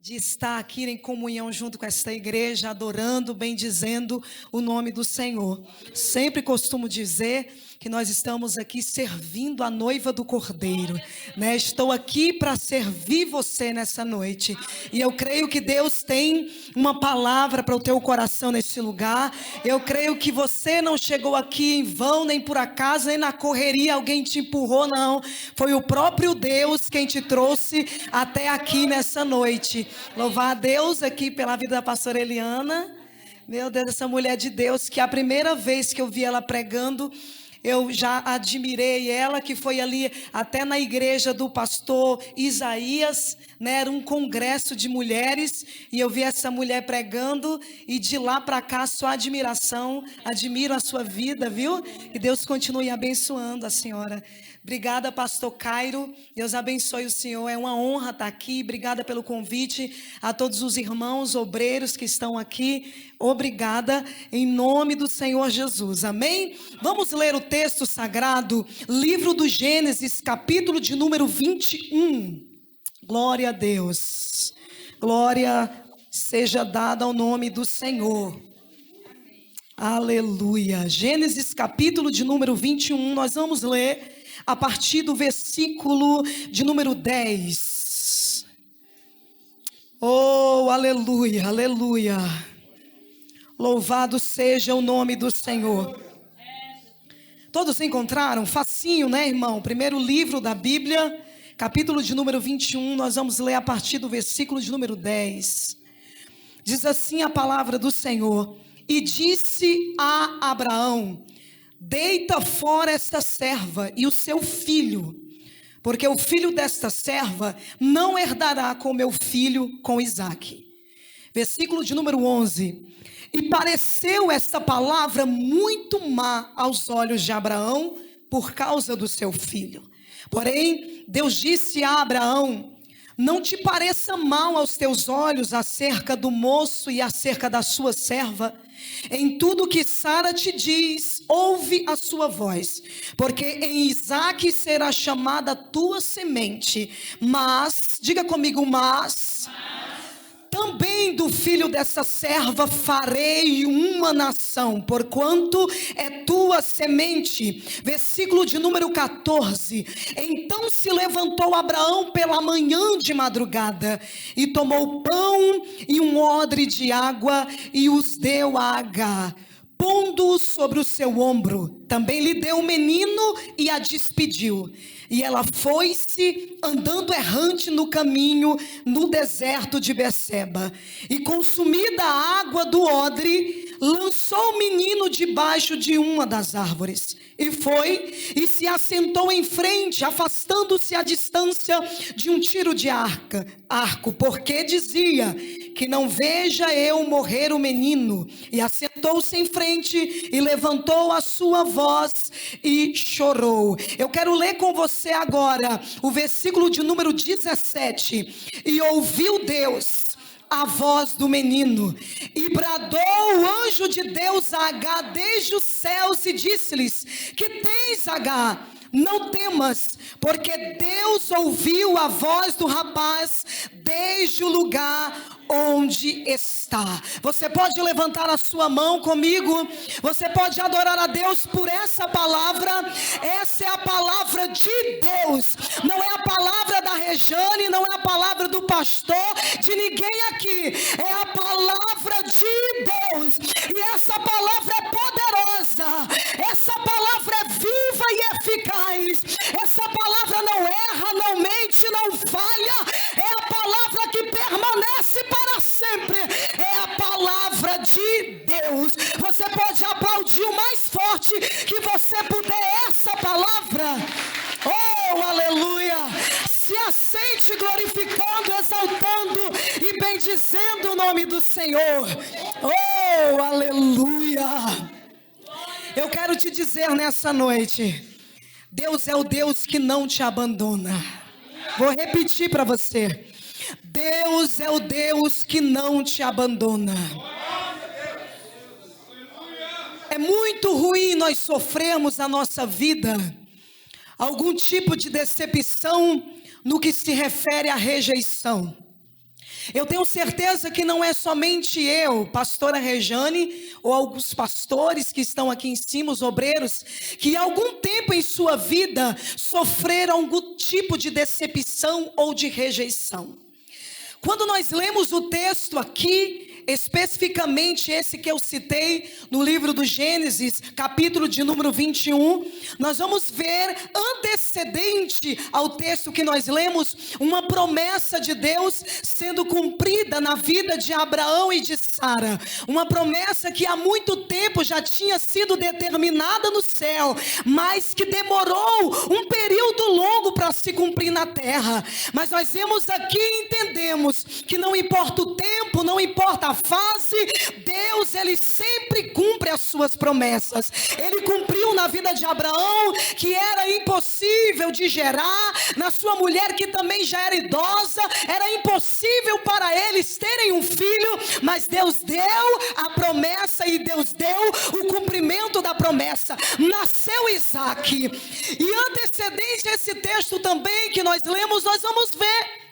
de estar aqui em comunhão junto com esta igreja, adorando, bendizendo o nome do Senhor. Sempre costumo dizer que nós estamos aqui servindo a noiva do Cordeiro, né? Estou aqui para servir você nessa noite, e eu creio que Deus tem uma palavra para o teu coração nesse lugar. Eu creio que você não chegou aqui em vão, nem por acaso, nem na correria alguém te empurrou, não. Foi o próprio Deus quem te trouxe até aqui nessa noite. Louvar a Deus aqui pela vida da pastora Eliana. Meu Deus, essa mulher de Deus, que a primeira vez que eu vi ela pregando, eu já admirei ela, que foi ali até na igreja do pastor Isaías, né? Era um congresso de mulheres, e eu vi essa mulher pregando, e de lá para cá só admiração. Admiro a sua vida, viu? Que Deus continue abençoando a senhora. Obrigada, pastor Cairo. Deus abençoe o senhor. É uma honra estar aqui. Obrigada pelo convite a todos os irmãos obreiros que estão aqui. Obrigada em nome do Senhor Jesus. Amém? Vamos ler o texto sagrado, livro do Gênesis, capítulo de número 21. Glória a Deus. Glória seja dada ao nome do Senhor. Aleluia. Gênesis, capítulo de número 21. Nós vamos ler a partir do versículo de número 10. Oh, aleluia, aleluia. Louvado seja o nome do Senhor. Todos encontraram? Facinho, né, irmão? Primeiro livro da Bíblia, capítulo de número 21. Nós vamos ler a partir do versículo de número 10. Diz assim a palavra do Senhor: E disse a Abraão: Deita fora esta serva e o seu filho, porque o filho desta serva não herdará com meu filho, com Isaque. Versículo de número 11. E pareceu esta palavra muito má aos olhos de Abraão por causa do seu filho. Porém, Deus disse a Abraão: Não te pareça mal aos teus olhos acerca do moço e acerca da sua serva. Em tudo que Sara te diz, ouve a sua voz, porque em Isaque será chamada a tua semente. Mas, diga comigo, mas também do filho dessa serva farei uma nação, porquanto é tua semente. Versículo de número 14. Então se levantou Abraão pela manhã de madrugada, e tomou pão e um odre de água, e os deu a Agar, pondo-o sobre o seu ombro. Também lhe deu o menino e a despediu. E ela foi-se andando errante no caminho, no deserto de Beceba. E consumida a água do odre, lançou o menino debaixo de uma das árvores. E foi e se assentou em frente, afastando-se à distância de um tiro de arco, porque dizia: que não veja eu morrer o menino. E assentou-se em frente e levantou a sua voz e chorou. Eu quero ler com você agora o versículo de número 17. E ouviu Deus a voz do menino, e bradou o anjo de Deus a Agar desde os céus, e disse-lhes: Que tens, Agar? Não temas, porque Deus ouviu a voz do rapaz desde o lugar onde está. Você pode levantar a sua mão comigo? Você pode adorar a Deus por essa palavra. Essa é a palavra de Deus. Não é a palavra da Rejane, não é a palavra do pastor, de ninguém aqui. É a palavra de Deus. E essa palavra é poderosa. Essa palavra é viva e eficaz. Essa palavra não erra, não mente, não falha. É a palavra que permanece para sempre. É a palavra de Deus. Você pode aplaudir o mais forte que você puder essa palavra. Oh, aleluia. Se assente glorificando, exaltando e bendizendo o nome do Senhor. Oh, aleluia. Eu quero te dizer nessa noite: Deus é o Deus que não te abandona. Vou repetir para você: Deus é o Deus que não te abandona. É muito ruim nós sofrermos na nossa vida algum tipo de decepção no que se refere à rejeição. Eu tenho certeza que não é somente eu, pastora Rejane, ou alguns pastores que estão aqui em cima, os obreiros, que há algum tempo em sua vida sofreram algum tipo de decepção ou de rejeição. Quando nós lemos o texto aqui, especificamente esse que eu citei no livro do Gênesis, capítulo de número 21, nós vamos ver, antecedente ao texto que nós lemos, uma promessa de Deus sendo cumprida na vida de Abraão e de Sara. Uma promessa que há muito tempo já tinha sido determinada no céu, mas que demorou um período longo para se cumprir na terra. Mas nós vemos aqui e entendemos que não importa o tempo, não importa a fase, Deus, ele sempre cumpre as suas promessas. Ele cumpriu na vida de Abraão, que era impossível de gerar, na sua mulher que também já era idosa, era impossível para eles terem um filho, mas Deus deu a promessa e Deus deu o cumprimento da promessa. Nasceu Isaac. E antecedente a esse texto também que nós lemos, nós vamos ver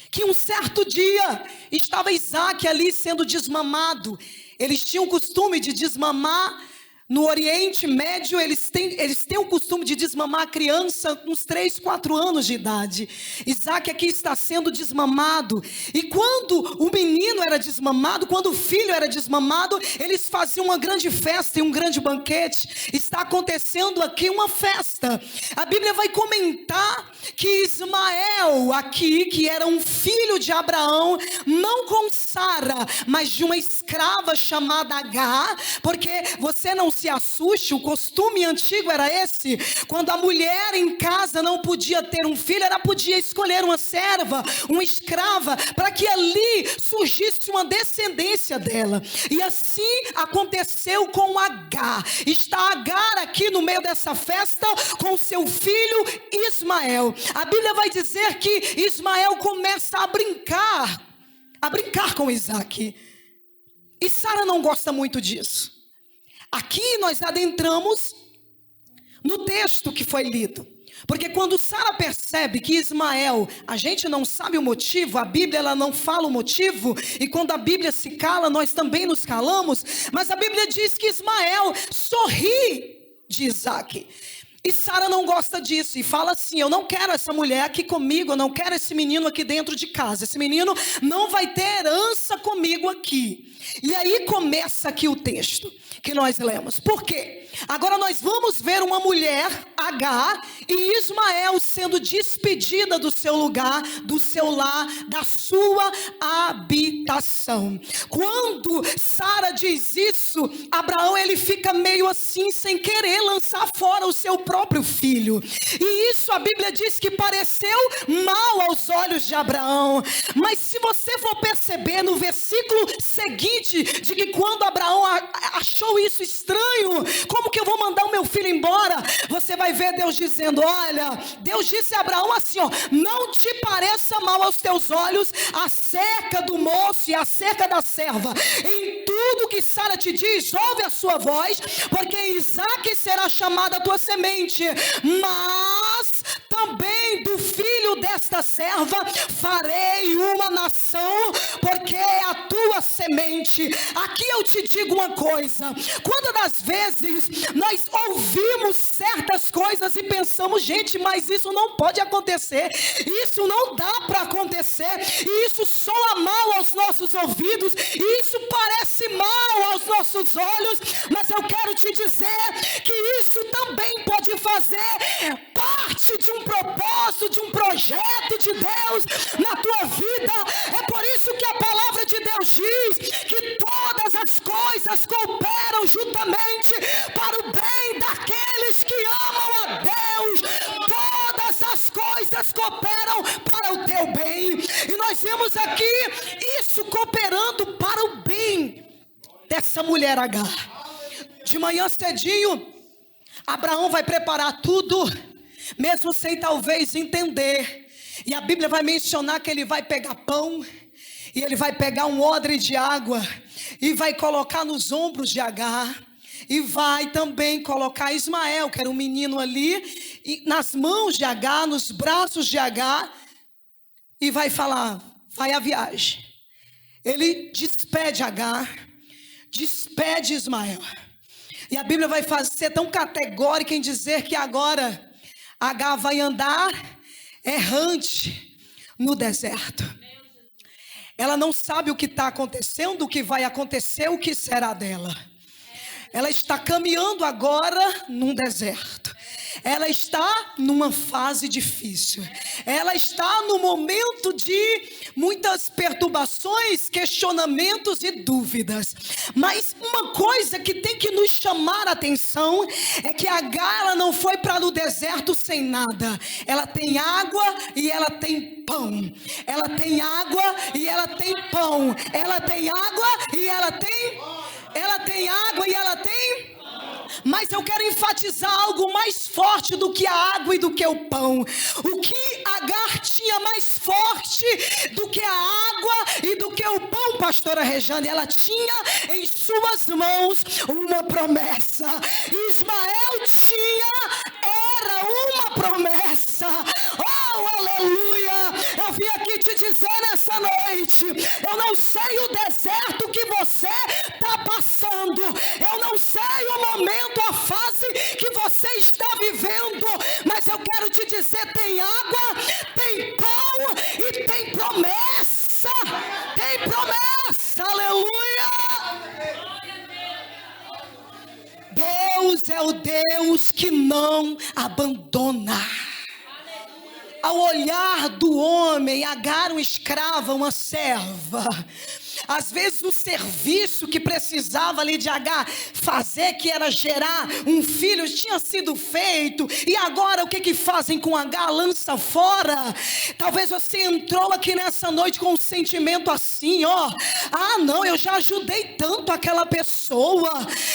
que um certo dia estava Isaac ali sendo desmamado. Eles tinham o costume de desmamar. No Oriente Médio, eles têm o costume de desmamar a criança com uns 3, 4 anos de idade. Isaac aqui está sendo desmamado. E quando o menino era desmamado, quando o filho era desmamado, eles faziam uma grande festa e um grande banquete. Está acontecendo aqui uma festa. A Bíblia vai comentar que Ismael aqui, que era um filho de Abraão, não com Sara, mas de uma escrava chamada Agar, porque você não se assuste, o costume antigo era esse: quando a mulher em casa não podia ter um filho, ela podia escolher uma serva, uma escrava, para que ali surgisse uma descendência dela. E assim aconteceu com Agar. Está Agar aqui no meio dessa festa com seu filho Ismael. A Bíblia vai dizer que Ismael começa a brincar com Isaac. E Sara não gosta muito disso. Aqui nós adentramos no texto que foi lido. Porque quando Sara percebe que Ismael, a gente não sabe o motivo, a Bíblia ela não fala o motivo, e quando a Bíblia se cala, nós também nos calamos, mas a Bíblia diz que Ismael sorri de Isaac. E Sara não gosta disso e fala assim: eu não quero essa mulher aqui comigo, eu não quero esse menino aqui dentro de casa, esse menino não vai ter herança comigo aqui. E aí começa aqui o texto que nós lemos. Por quê? Agora nós vamos ver uma mulher, Agar, e Ismael sendo despedida do seu lugar, do seu lar, da sua habitação. Quando Sara diz isso, Abraão ele fica meio assim, sem querer lançar fora o seu próprio filho. E isso a Bíblia diz que pareceu mal aos olhos de Abraão. Mas se você for perceber no versículo seguinte, de que quando Abraão achou isso estranho, como que eu vou mandar o meu filho embora? Você vai ver Deus dizendo: olha, Deus disse a Abraão assim, ó: não te pareça mal aos teus olhos acerca do moço e acerca da serva. Em tudo que Sara te diz, ouve a sua voz, porque Isaac será chamado a tua semente, mas também do filho desta serva farei uma nação, porque é a tua semente. Aqui eu te digo uma coisa: quantas das vezes nós ouvimos certas coisas e pensamos, gente, mas isso não pode acontecer, isso não dá para acontecer, e isso soa mal aos nossos ouvidos, e isso parece mal aos nossos olhos, mas eu quero te dizer que isso também pode fazer parte de um propósito, de um projeto de Deus na tua vida. É por isso que a palavra de Deus diz que todas as coisas cooperam juntamente para o bem daqueles que amam a Deus. Todas as coisas cooperam para o teu bem. E nós vemos aqui isso cooperando para o bem dessa mulher Agar. De manhã cedinho, Abraão vai preparar tudo, mesmo sem talvez entender. E a Bíblia vai mencionar que ele vai pegar pão, e ele vai pegar um odre de água, e vai colocar nos ombros de Agar, e vai também colocar Ismael, que era um menino ali, e nas mãos de Agar, nos braços de Agar, e vai falar: vai à viagem. Ele despede Agar, despede Ismael. E a Bíblia vai ser tão categórica em dizer que agora Agar vai andar errante no deserto. Ela não sabe o que está acontecendo, o que vai acontecer, o que será dela. Ela está caminhando agora num deserto. Ela está numa fase difícil. Ela está no momento de muitas perturbações, questionamentos e dúvidas. Mas uma coisa que tem que nos chamar a atenção é que Agar, ela não foi para o deserto sem nada. Ela tem água e ela tem pão. Ela tem água e ela tem pão. Ela tem água e ela tem... Ela tem água e ela tem... Mas eu quero enfatizar algo mais forte do que a água e do que o pão. O que Agar tinha mais forte do que a água e do que o pão, pastora Rejane? Ela tinha em suas mãos uma promessa. Ismael era uma promessa. Oh, aleluia! Eu vim aqui te dizer nessa noite, eu não sei o deserto que você está passando. Eu não sei o momento, a fase que você está vivendo, mas eu quero te dizer, tem água, tem pão e tem promessa. Tem promessa, aleluia. Deus é o Deus que não abandona. Ao olhar do homem, Agar, uma escrava, uma serva, às vezes o serviço que precisava ali de Agar fazer, que era gerar um filho, tinha sido feito. E agora o que fazem com Agar? Lança fora. Talvez você entrou aqui nessa noite com um sentimento assim, ó: ah não, eu já ajudei tanto aquela pessoa,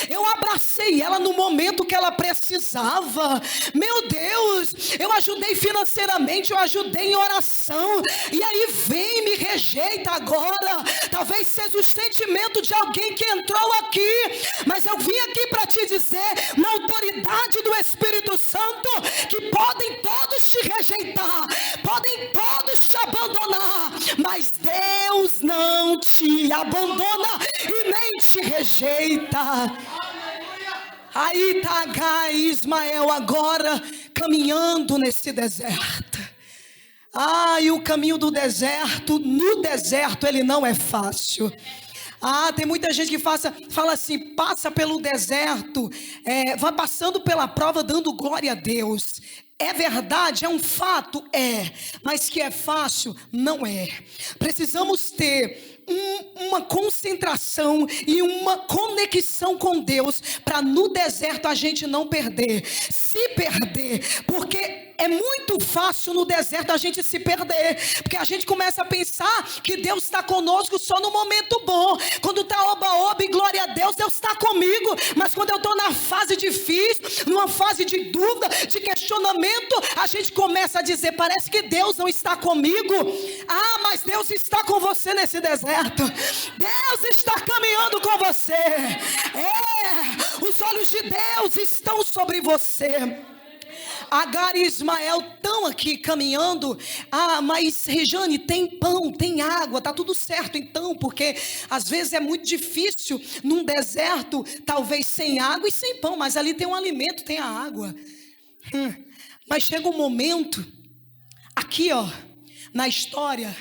eu abracei ela no momento que ela precisava, meu Deus, eu ajudei financeiramente, eu ajudei em oração, e aí vem e me rejeita agora. Talvez seja o sentimento de alguém que entrou aqui, mas eu vim aqui para te dizer, na autoridade do Espírito Santo, que podem todos te rejeitar, podem todos te abandonar, mas Deus não te abandona e nem te rejeita. Aí está Agar e Ismael agora caminhando nesse deserto. E o caminho do deserto, no deserto ele não é fácil. Tem muita gente que fala assim, passa pelo deserto, vai passando pela prova dando glória a Deus. É verdade, é um fato, mas que é fácil, não é. Precisamos ter uma concentração e uma conexão com Deus, para no deserto a gente não perder, se perder, porque é muito fácil no deserto a gente se perder, porque a gente começa a pensar que Deus está conosco só no momento bom, quando está oba-oba e glória a Deus, Deus está comigo, mas quando eu estou na fase difícil, numa fase de dúvida, de questionamento, a gente começa a dizer, parece que Deus não está comigo. Mas Deus está com você nesse deserto. Deus está caminhando com você. Os olhos de Deus estão sobre você. Agar e Ismael estão aqui caminhando. Mas Rejane, tem pão, tem água, tá tudo certo então, porque às vezes é muito difícil num deserto, talvez sem água e sem pão, mas ali tem um alimento, tem a água. Mas chega um momento aqui, ó, na história,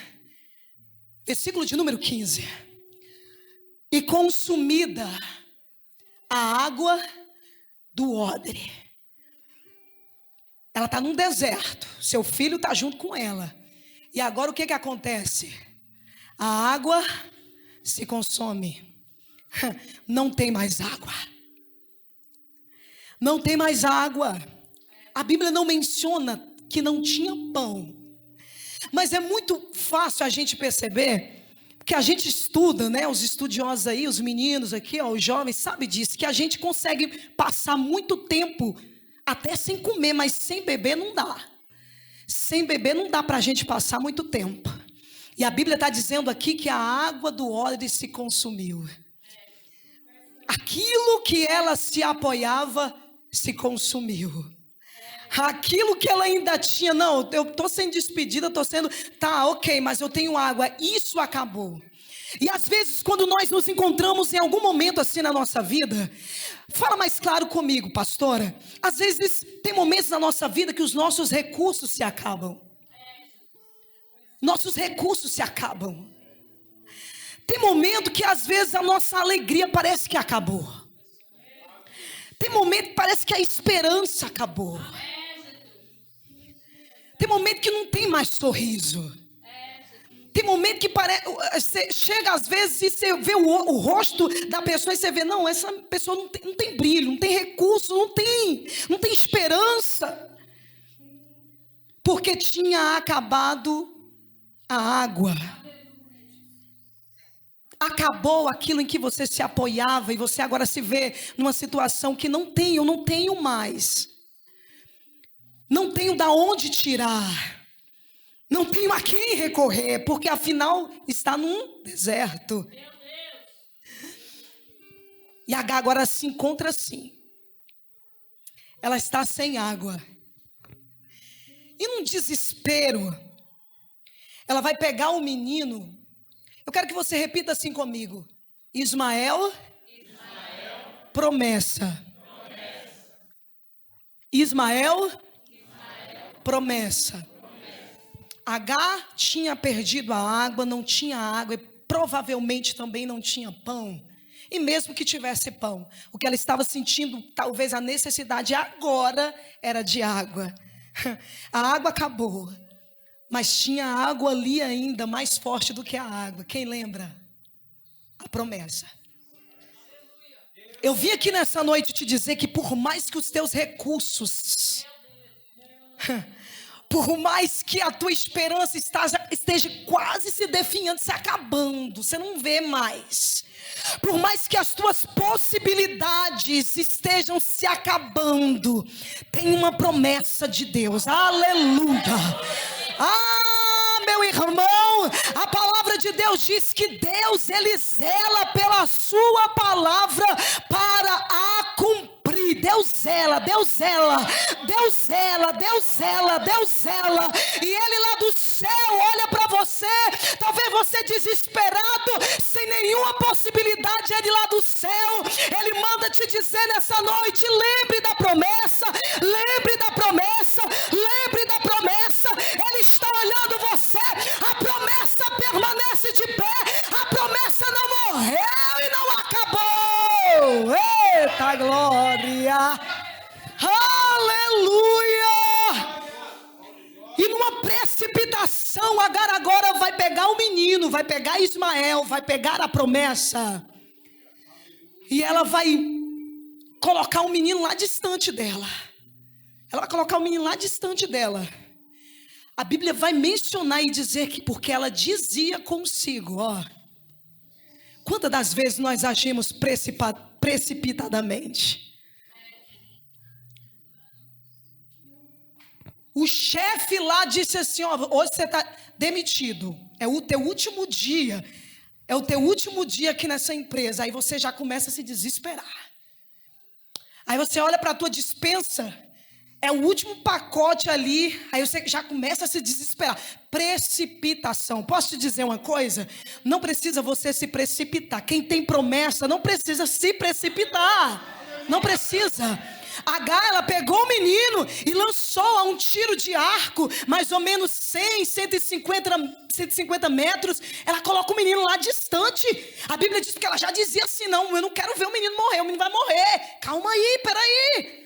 versículo de número 15: e consumida a água do odre. Ela está num deserto, seu filho está junto com ela, e agora o que acontece? A água se consome, não tem mais água, não tem mais água. A Bíblia não menciona que não tinha pão, mas é muito fácil a gente perceber, porque a gente estuda, né? Os estudiosos aí, os meninos aqui, ó, os jovens, sabem disso, que a gente consegue passar muito tempo até sem comer, mas sem beber não dá. Sem beber não dá para a gente passar muito tempo. E a Bíblia está dizendo aqui que a água do odre se consumiu. Aquilo que ela se apoiava se consumiu. Aquilo que ela ainda tinha, não, eu estou sendo despedida, estou sendo, tá, ok, mas eu tenho água, isso acabou. E às vezes quando nós nos encontramos em algum momento assim na nossa vida, fala mais claro comigo, pastora, às vezes tem momentos na nossa vida que os nossos recursos se acabam. Nossos recursos se acabam. Tem momento que às vezes a nossa alegria parece que acabou. Tem momento que parece que a esperança acabou. Tem momento que não tem mais sorriso. Tem momento que você chega às vezes e você vê o rosto da pessoa e você vê, não, essa pessoa não tem brilho, não tem recurso, não tem esperança. Porque tinha acabado a água. Acabou aquilo em que você se apoiava e você agora se vê numa situação que eu não tenho mais. Não tenho da onde tirar. Não tenho a quem recorrer, porque afinal está num deserto. E Agar agora se encontra assim. Ela está sem água. E num desespero, ela vai pegar o menino. Eu quero que você repita assim comigo. Ismael. Promessa. Ismael. Promessa. Agar tinha perdido a água, não tinha água e provavelmente também não tinha pão. E mesmo que tivesse pão, o que ela estava sentindo, talvez a necessidade agora era de água. A água acabou, mas tinha água ali ainda mais forte do que a água. Quem lembra? A promessa. Eu vim aqui nessa noite te dizer que por mais que os teus recursos... Por mais que a tua esperança esteja quase se definhando, se acabando, você não vê mais. Por mais que as tuas possibilidades estejam se acabando, tem uma promessa de Deus. Aleluia. Meu irmão, a palavra de Deus diz que Deus, Ele zela pela sua palavra para a cumprir. Deus zela, Deus zela, Deus zela, Deus zela, Deus zela. E Ele lá do céu olha para você, talvez você desesperado, sem nenhuma possibilidade. Ele lá do céu, Ele manda te dizer nessa noite: lembre da promessa, lembre da promessa, lembre da promessa. Ele está olhando você, a promessa permanece de pé, a promessa não morreu e não acabou. Eita glória, aleluia. E numa precipitação, Agar agora vai pegar o menino, vai pegar Ismael, vai pegar a promessa, e ela vai colocar o menino lá distante dela. Ela vai colocar o menino lá distante dela. A Bíblia vai mencionar e dizer que porque ela dizia consigo, quantas das vezes nós agimos precipitadamente? O chefe lá disse assim: hoje você está demitido, é o teu último dia, é o teu último dia aqui nessa empresa. Aí você já começa a se desesperar. Aí você olha para a tua despensa, é o último pacote ali, aí você já começa a se desesperar. Precipitação. Posso te dizer uma coisa? Não precisa você se precipitar. Quem tem promessa não precisa se precipitar. Não precisa. Agar, ela pegou o menino e lançou a um tiro de arco, mais ou menos 150 metros. Ela coloca o menino lá distante. A Bíblia diz que ela já dizia assim: não, eu não quero ver o menino morrer, o menino vai morrer. Calma aí, peraí.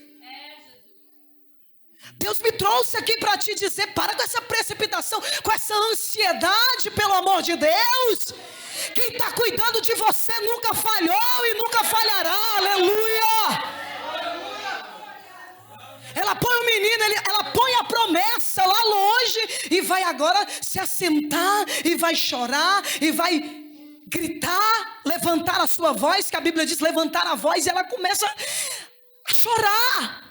Deus me trouxe aqui para te dizer: para com essa precipitação, com essa ansiedade, pelo amor de Deus. Quem está cuidando de você nunca falhou e nunca falhará. Aleluia. Ela põe o menino, ela põe a promessa lá longe e vai agora se assentar e vai chorar e vai gritar, levantar a sua voz, que a Bíblia diz levantar a voz, e ela começa a chorar.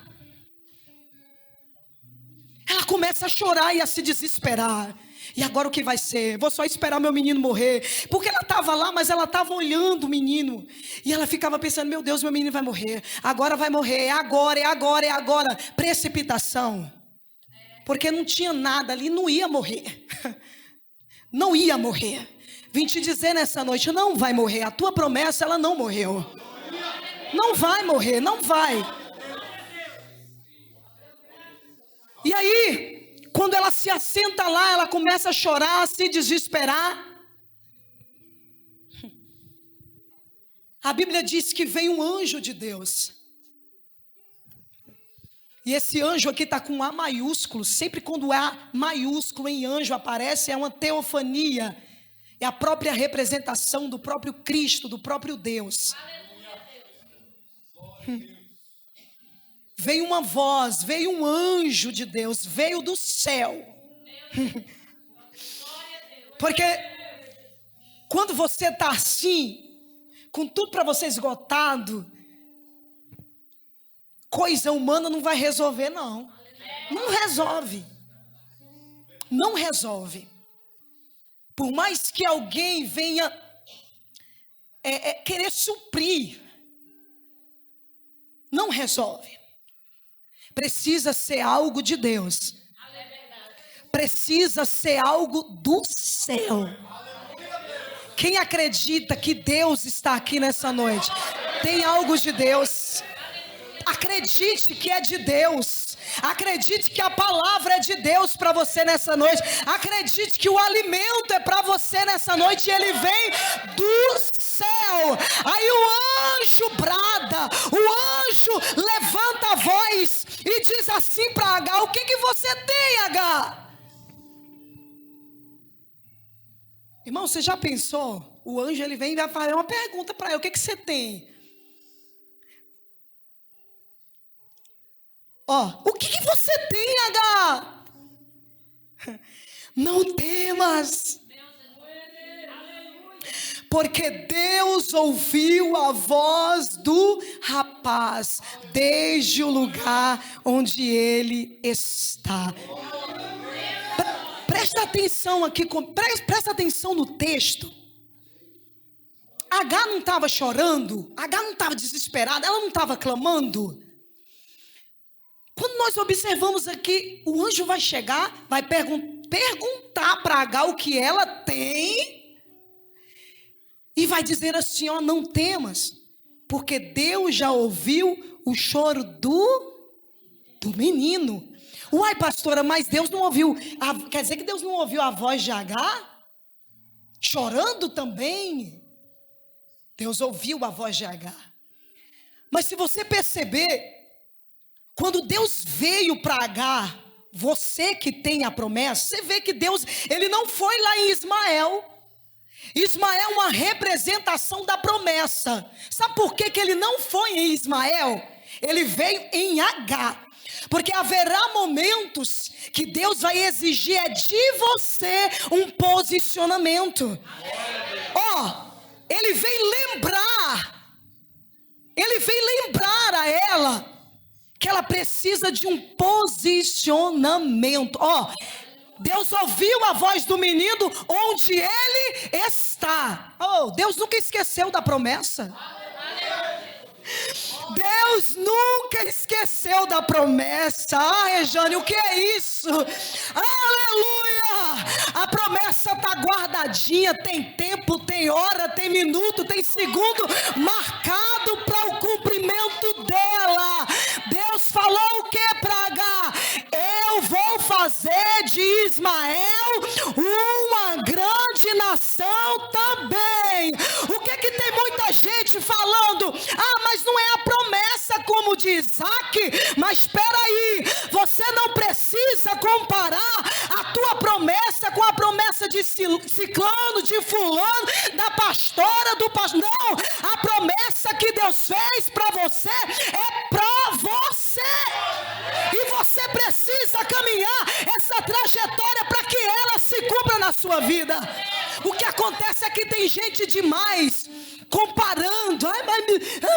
Ela começa a chorar e a se desesperar. E agora o que vai ser? Vou só esperar meu menino morrer. Porque ela estava lá, mas ela estava olhando o menino. E ela ficava pensando, meu Deus, meu menino vai morrer. Agora vai morrer, é agora, é agora, é agora. Precipitação. Porque não tinha nada ali, não ia morrer. Não ia morrer. Vim te dizer nessa noite, não vai morrer. A tua promessa, ela não morreu. Não vai morrer, não vai. E aí, quando ela se assenta lá, ela começa a chorar, a se desesperar. A Bíblia diz que vem um anjo de Deus. E esse anjo aqui está com A maiúsculo. Sempre quando A maiúsculo em anjo aparece, é uma teofania. É a própria representação do próprio Cristo, do próprio Deus. Veio uma voz, veio um anjo de Deus, veio do céu. Porque quando você está assim, com tudo para você esgotado, coisa humana não vai resolver, não. Não resolve. Não resolve. Por mais que alguém venha querer suprir, não resolve. Precisa ser algo de Deus. Precisa ser algo do céu. Quem acredita que Deus está aqui nessa noite, tem algo de Deus. Acredite que é de Deus. Acredite que a palavra é de Deus para você nessa noite. Acredite que o alimento é para você nessa noite. E ele vem do céu. Aí o anjo brada. O anjo levanta a voz e diz assim para Agar: o que você tem, Agar? Irmão, você já pensou? O anjo ele vem e vai fazer uma pergunta para ela: o que você tem? O que você tem, Agar? Não temas, porque Deus ouviu a voz do rapaz desde o lugar onde ele está. Presta atenção aqui, presta atenção no texto. Agar não estava chorando, Agar não estava desesperada, ela não estava clamando. Quando nós observamos aqui, o anjo vai chegar, vai perguntar para Agar o que ela tem e vai dizer assim: não temas, porque Deus já ouviu o choro do menino. Uai, pastora, mas Deus não ouviu, quer dizer que Deus não ouviu a voz de Agar? Chorando também? Deus ouviu a voz de Agar. Mas se você perceber, quando Deus veio para Agar, você que tem a promessa, você vê que Deus, ele não foi lá em Ismael. Ismael é uma representação da promessa. Sabe por que ele não foi em Ismael? Ele veio em Agar. Porque haverá momentos que Deus vai exigir de você um posicionamento. Ele vem lembrar a ela que ela precisa de um posicionamento. Deus ouviu a voz do menino onde ele está. Deus nunca esqueceu da promessa. Deus nunca esqueceu da promessa. Rejane, o que é isso? Aleluia! A promessa está guardadinha. Tem tempo, tem hora, tem minuto, tem segundo marcado para o cumprimento dela. Deus falou o que para Agar? Eu vou fazer de Ismael uma grande nação também. O que tem muita gente falando? Mas não é a promessa como de Isaac. Mas espera aí, você não precisa comparar a tua promessa com a promessa de ciclano, de fulano, da pastora, do pastor. Não, a promessa que Deus fez para você é para você. E você precisa caminhar essa trajetória para que ela se cumpra na sua vida. O que acontece é que tem gente demais comparando.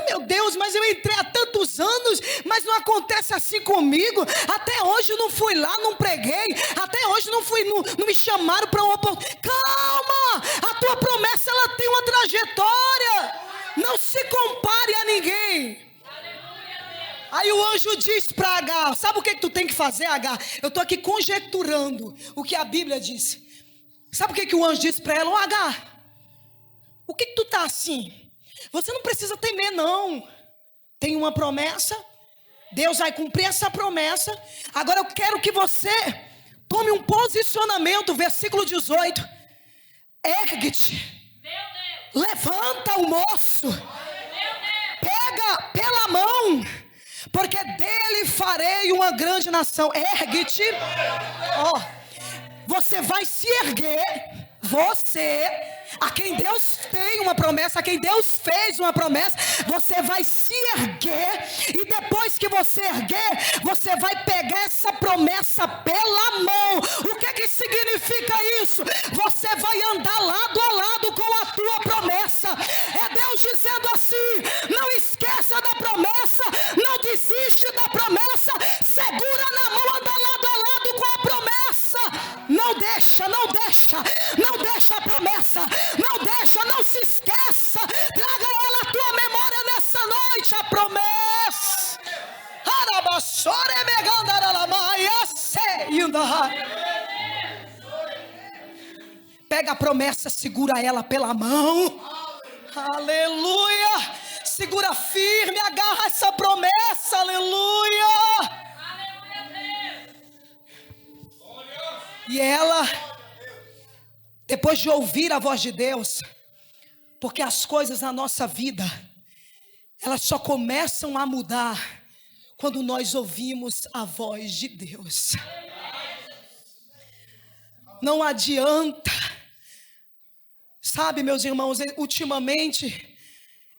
Meu Deus, mas eu entrei há tantos anos, mas não acontece assim comigo. Até hoje eu não fui lá, não preguei. Até hoje não me chamaram para uma oportunidade. Calma, a tua promessa ela tem uma trajetória. Não se compare a ninguém. Aí o anjo diz para Agar, sabe o que tu tem que fazer, Agar? Eu estou aqui conjecturando o que a Bíblia diz. Sabe o que o anjo disse para ela? Ô Agar, o que tu tá assim? Você não precisa temer não. Tem uma promessa, Deus vai cumprir essa promessa. Agora eu quero que você tome um posicionamento, versículo 18. Ergue-te, levanta o moço, pega pela mão, porque dele farei uma grande nação. Ergue-te, você vai se erguer. Você, a quem Deus tem uma promessa, a quem Deus fez uma promessa, você vai se erguer, e depois que você erguer, você vai pegar essa promessa pela mão. O que significa isso? Você vai andar lado a lado com a tua promessa. É Deus dizendo assim: não esqueça da promessa, não desiste da promessa, segura na mão, anda lado a lado com a promessa. Não deixa a promessa, não deixa, não se esqueça. Traga ela à tua memória nessa noite, a promessa. Pega a promessa, segura ela pela mão. Aleluia. Segura firme, agarra essa promessa. Aleluia. E ela, depois de ouvir a voz de Deus, porque as coisas na nossa vida, elas só começam a mudar quando nós ouvimos a voz de Deus. Não adianta. Sabe, meus irmãos, ultimamente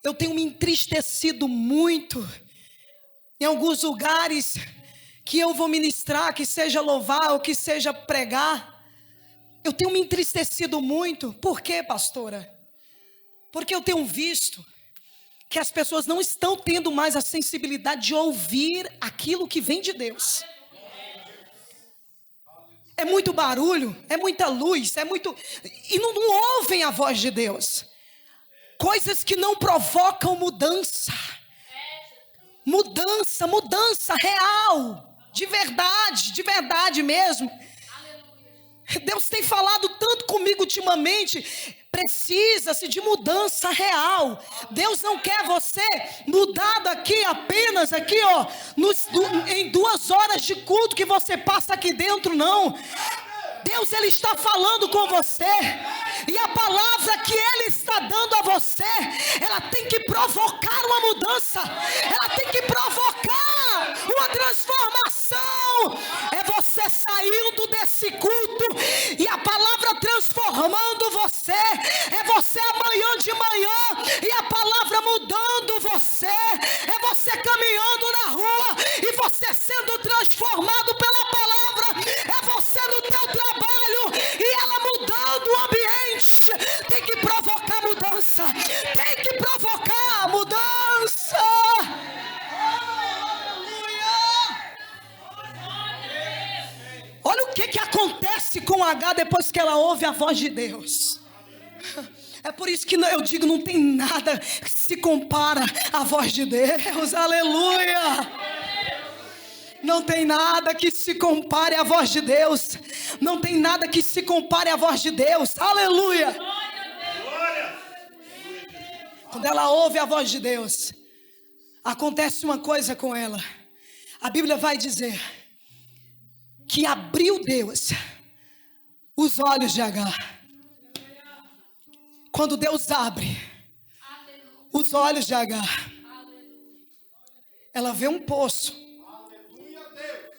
eu tenho me entristecido muito em alguns lugares que eu vou ministrar, que seja louvar ou que seja pregar. Eu tenho me entristecido muito. Por quê, pastora? Porque eu tenho visto que as pessoas não estão tendo mais a sensibilidade de ouvir aquilo que vem de Deus. É muito barulho, é muita luz, e não ouvem a voz de Deus. Coisas que não provocam mudança. Mudança real. De verdade mesmo. Deus tem falado tanto comigo ultimamente. Precisa-se de mudança real. Deus não quer você mudado aqui, apenas aqui, em 2 horas de culto que você passa aqui dentro, não. Deus, Ele está falando com você, e a palavra que Ele está dando a você, ela tem que provocar uma mudança, ela tem que provocar uma transformação. É você saindo desse culto e a palavra transformando você, é você amanhã de manhã e a palavra mudando você, é você caminhando na rua e você sendo transformado pela palavra, é você no teu trabalho e ela mudando o ambiente. Tem que provocar mudança, tem que provocar mudança. Olha o que acontece com Agar depois que ela ouve a voz de Deus. É por isso que eu digo, não tem nada que se compara à voz de Deus. Aleluia. Não tem nada que se compare à voz de Deus. Não tem nada que se compare à voz de Deus. Aleluia. Quando ela ouve a voz de Deus, acontece uma coisa com ela. A Bíblia vai dizer que abriu Deus os olhos de Agar. Quando Deus abre os olhos de Agar, ela vê um poço.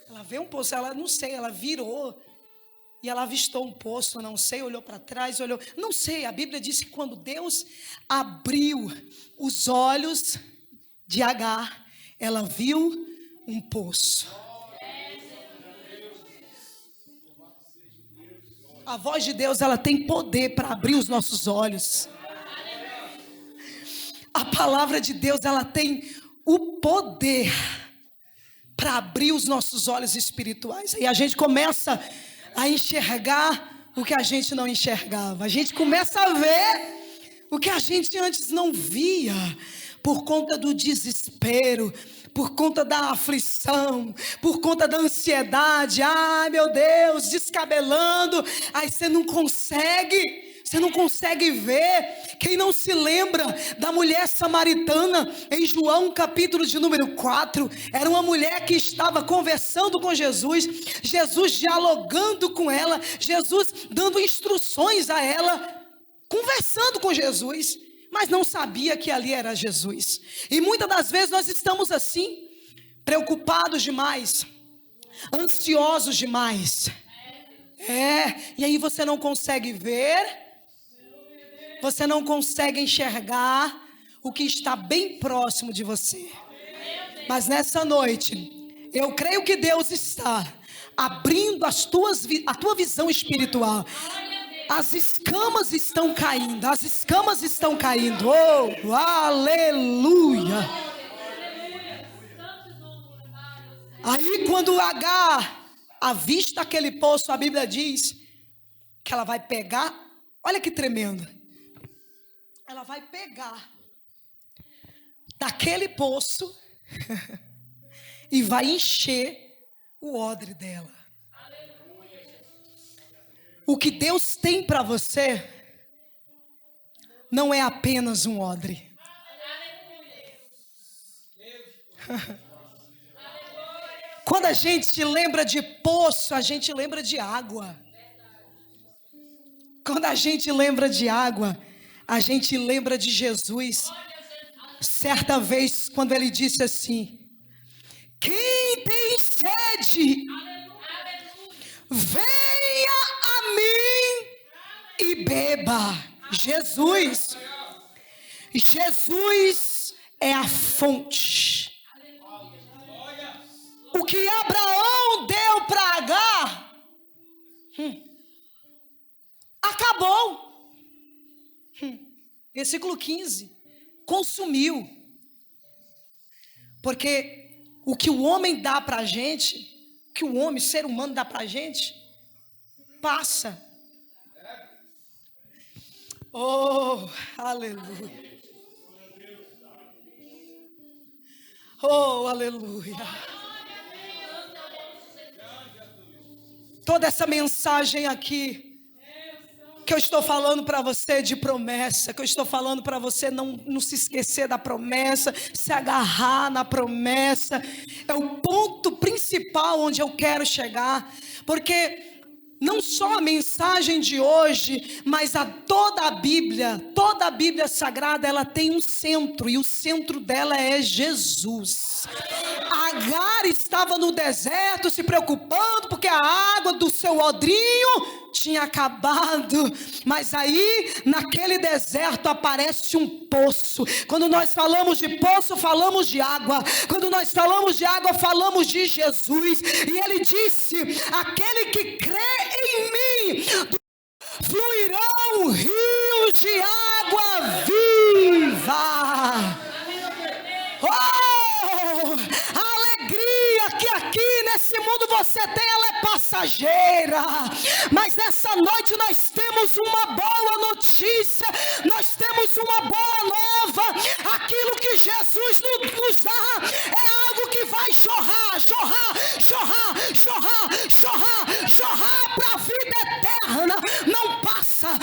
Ela vê um poço, ela não sei, ela virou e ela avistou um poço, não sei, olhou para trás, não sei. A Bíblia diz que quando Deus abriu os olhos de Agar, ela viu um poço. A voz de Deus, ela tem poder para abrir os nossos olhos. A palavra de Deus, ela tem o poder para abrir os nossos olhos espirituais. E a gente começa a enxergar o que a gente não enxergava. A gente começa a ver o que a gente antes não via, por conta do desespero, por conta da aflição, por conta da ansiedade. Ai, meu Deus, descabelando. Aí você não consegue ver. Quem não se lembra da mulher samaritana em João capítulo de número 4? Era uma mulher que estava conversando com Jesus, Jesus dialogando com ela, Jesus dando instruções a ela, conversando com Jesus, mas não sabia que ali era Jesus. E muitas das vezes nós estamos assim, preocupados demais, ansiosos demais. E aí você não consegue ver, você não consegue enxergar o que está bem próximo de você. Mas nessa noite, eu creio que Deus está abrindo a tua visão espiritual. As escamas estão caindo, as escamas estão caindo. Oh, aleluia! Aí quando Agar avista aquele poço, a Bíblia diz que ela vai pegar, olha que tremendo. Ela vai pegar daquele poço e vai encher o odre dela. O que Deus tem para você não é apenas um odre. Quando a gente lembra de poço, a gente lembra de água. Quando a gente lembra de água, a gente lembra de Jesus. Certa vez, quando ele disse assim: quem tem sede, venha a mim e beba. Jesus é a fonte. O que Abraão deu para Agar, acabou. Versículo 15. Consumiu. Porque o que o homem dá para a gente, o que o ser humano dá para a gente, passa. Oh, aleluia. Oh, aleluia. Toda essa mensagem aqui que eu estou falando para você de promessa, que eu estou falando para você não se esquecer da promessa, se agarrar na promessa, é o ponto principal onde eu quero chegar, porque não só a mensagem de hoje, mas toda a Bíblia Sagrada, ela tem um centro, e o centro dela é Jesus. Agar estava no deserto se preocupando porque a água do seu odrinho tinha acabado, mas aí naquele deserto aparece um poço. Quando nós falamos de poço, falamos de água. Quando nós falamos de água, falamos de Jesus. E ele disse: aquele que crê em mim, fluirão rios de água viva. Oh, a alegria que aqui nesse mundo você tem, ela é passageira, mas nessa noite nós temos uma boa notícia, nós temos uma boa nova. Aquilo que Jesus nos dá é algo que vai jorrar para a vida eterna. Não passa.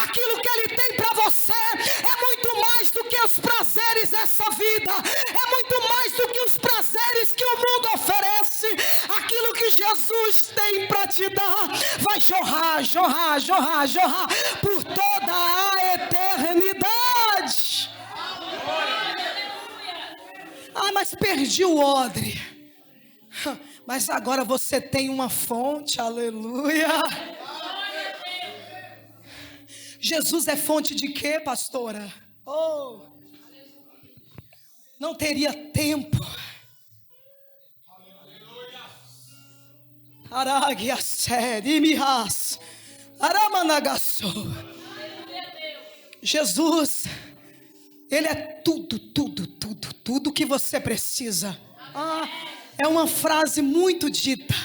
Aquilo que ele tem para você é muito mais do que os prazeres dessa vida, é muito mais do que os prazeres que o mundo oferece. Aquilo que Jesus tem para te dar vai jorrar por toda a eternidade. Mas perdi o odre. Mas agora você tem uma fonte, aleluia. Jesus é fonte de quê, pastora? Oh, não teria tempo. Aragia série mihas, aramanagasso. Jesus, Ele é tudo, tudo, tudo, tudo que você precisa. É uma frase muito dita,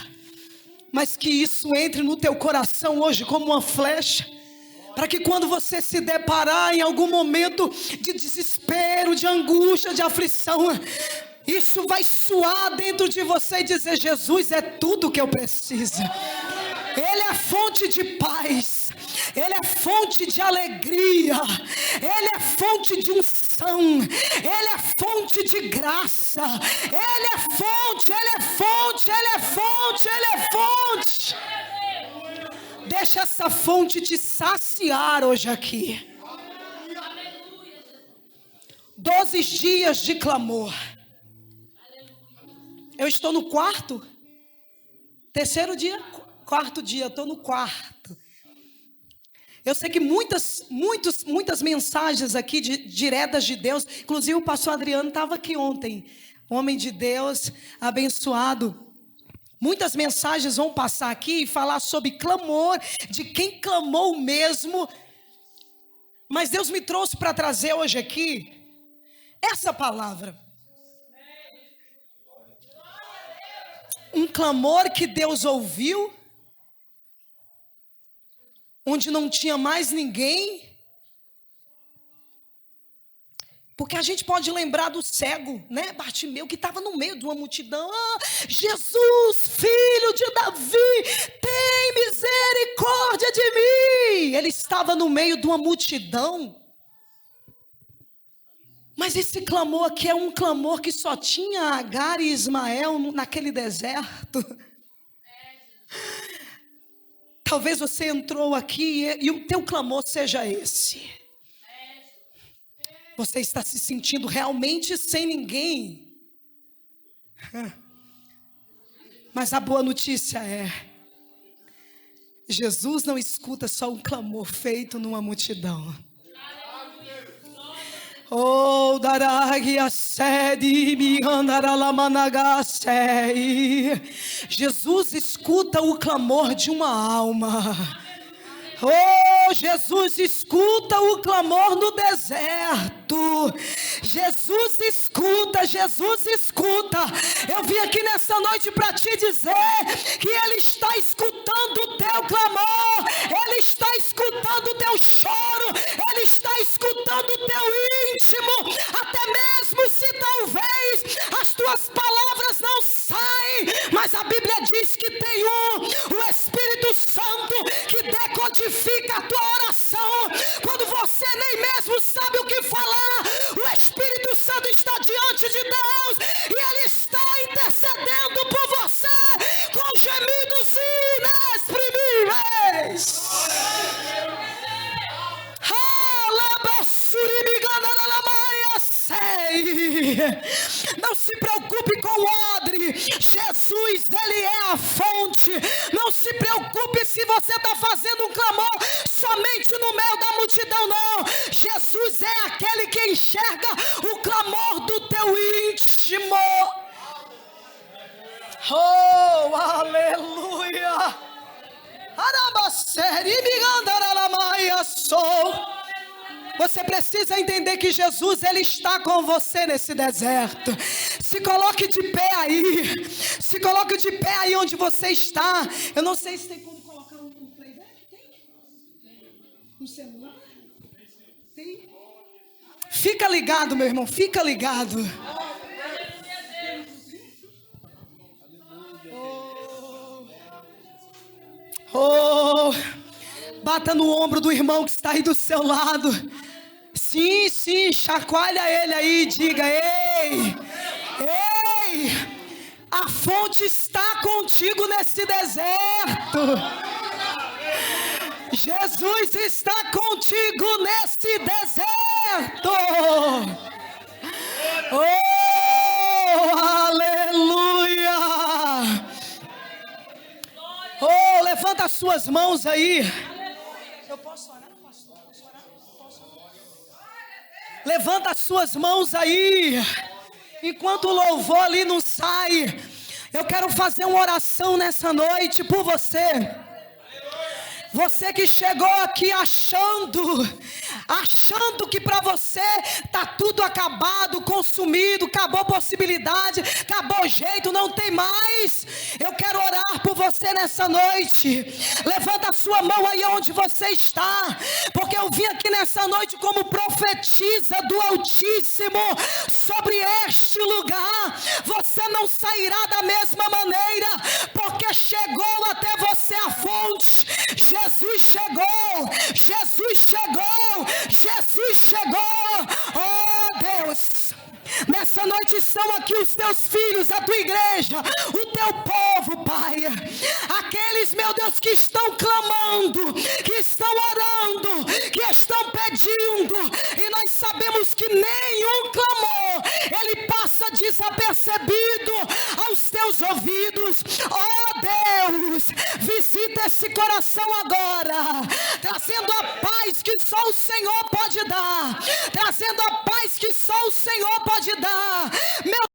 mas que isso entre no teu coração hoje como uma flecha, para que quando você se deparar em algum momento de desespero, de angústia, de aflição, isso vai soar dentro de você e dizer: Jesus é tudo que eu preciso. Ele é fonte de paz, Ele é fonte de alegria, Ele é fonte de unção, Ele é fonte de graça, Ele é fonte, Ele é fonte, Ele é fonte, Ele é fonte. Deixa essa fonte te saciar hoje aqui. 12 dias de clamor. Eu estou no terceiro dia, quarto dia, eu estou no quarto. Eu sei que muitas mensagens aqui diretas de Deus, inclusive o pastor Adriano estava aqui ontem, homem de Deus, abençoado. Muitas mensagens vão passar aqui e falar sobre clamor, de quem clamou mesmo. Mas Deus me trouxe para trazer hoje aqui essa palavra. Um clamor que Deus ouviu, onde não tinha mais ninguém. Porque a gente pode lembrar do cego, né, Bartimeu, que estava no meio de uma multidão. Jesus, filho de Davi, tem misericórdia de mim. Ele estava no meio de uma multidão. Mas esse clamor aqui é um clamor que só tinha Agar e Ismael naquele deserto. Talvez você entrou aqui e o teu clamor seja esse. Você está se sentindo realmente sem ninguém. Mas a boa notícia é: Jesus não escuta só um clamor feito numa multidão. Oh, daragi a sede me andará la managasei. Jesus escuta o clamor de uma alma. Oh, Jesus escuta o clamor no deserto. Jesus escuta, Jesus escuta. Eu vim aqui nessa noite para te dizer que Ele está escutando o teu clamor, Ele está escutando o teu choro, Ele está escutando o teu íntimo, até mesmo se talvez as tuas palavras não saem, mas a Bíblia diz que tem o Espírito Santo que decodifica a tua oração. Quando você nem mesmo sabe o que falar, o Espírito Santo está diante de Deus e Ele está intercedendo por você com gemidos inexprimíveis. Não se preocupe com o odre. Jesus, Ele é a fonte. Não se preocupe se você está fazendo um clamor somente no meio da multidão, não. Jesus é aquele que enxerga o clamor do teu íntimo. Oh, aleluia. Você precisa entender que Jesus, Ele está com você nesse deserto. Se coloque de pé aí. Se coloque de pé aí onde você está. Eu não sei se tem como colocar um playback. Tem? Um celular? Tem? Fica ligado, meu irmão. Fica ligado. Oh, bata no ombro do irmão que está aí do seu lado. Sim, sim, chacoalha ele aí e diga: ei, ei, a fonte está contigo nesse deserto. Jesus está contigo nesse deserto. Oh, aleluia. Oh, levanta as suas mãos aí. Eu posso orar, pastor? Posso orar? Levanta as suas mãos aí. Enquanto o louvor ali não sai, eu quero fazer uma oração nessa noite por você. Você que chegou aqui achando que para você tá tudo acabado, consumido, acabou possibilidade, acabou jeito, não tem mais. Eu quero orar por você nessa noite. Levanta a sua mão aí onde você está, porque eu vim aqui nessa noite como profetisa do Altíssimo sobre este lugar. Você não sairá da mesma maneira, porque chegou até você a fonte. Jesus chegou, Jesus chegou, Jesus chegou. Oh Deus, nessa noite estão aqui os teus filhos, a tua igreja, o teu povo, Pai. Aqueles, meu Deus, que estão clamando, que estão orando, que estão pedindo, e nós sabemos que nenhum clamor, ele passa desapercebido aos teus ouvidos. Oh Deus, visita esse coração agora, trazendo a paz que só o Senhor pode dar, trazendo a paz que só o Senhor pode dar. Meu